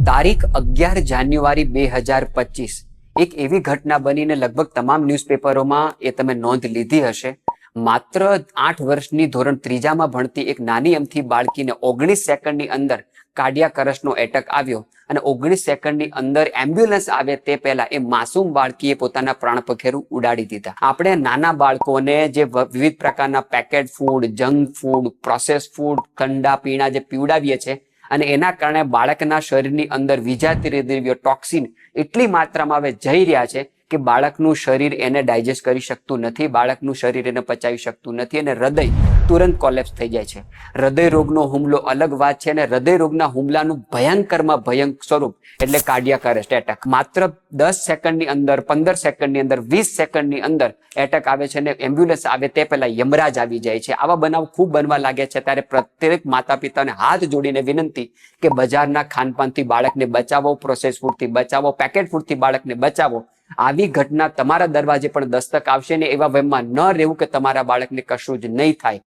તારીખ 11 જાન્યુઆરી 2025 એક એવી ઘટના બનીને લગભગ તમામ ન્યૂઝપેપરોમાં એ તમે નોંધ લીધી હશે. માત્ર 8 વર્ષની ધોરણ 3માં ભણતી એક નાની અમથી બાળકીને 19 સેકન્ડની અંદર કાર્ડિયાક અરેસ્ટનો એટેક આવ્યો અને 19 સેકન્ડની અંદર એમ્બ્યુલન્સ આવે તે પહેલા એ માસૂમ બાળકીએ પોતાના પ્રાણ પખેરું ઉડાડી દીધા. આપણે નાના બાળકોને જે વિવિધ પ્રકારના packet food, junk food, process food, ઠંડા પીણા જે પીવડાવીએ છીએ અને એના કારણે બાળકના શરીરની અંદર વિજાતીય દ્રવ્યો ટોક્સિન એટલી માત્રામાં હવે જઈ રહ્યા છે કે બાળકનું શરીર એને ડાયજેસ્ટ કરી શકતું નથી, બાળકનું શરીર એને પચાવી શકતું નથી અને હૃદય તુરંત કોલેપ્સ થઈ જાય છે. હૃદય રોગનો હુમલો અલગ વાત છે અને હૃદય રોગના હુમલાનું ભયંકરમાં ભયંકર સ્વરૂપ એટલે કાર્ડિયાક અરેસ્ટ એટેક. માત્ર 10 સેકન્ડની અંદર, 15 સેકન્ડની અંદર, 20 સેકન્ડની અંદર એટેક આવે છે અને એમ્બ્યુલન્સ આવે તે પહેલા યમરાજ આવી જાય છે. આવા બનાવ ખૂબ બનવા લાગ્યા છે. ત્યારે પ્રત્યેક માતા પિતાને હાથ જોડીને વિનંતી કે બજારના ખાનપાનથી બાળકને બચાવો, પ્રોસેસ ફૂડથી બચાવો, પેકેટ ફૂડથી બાળકને બચાવો. આવી ઘટના તમારા દરવાજે પણ દસ્તક આવશે ને એવા વહેમમાં ન રહેવું કે તમારા બાળકને કશું જ નહીં થાય.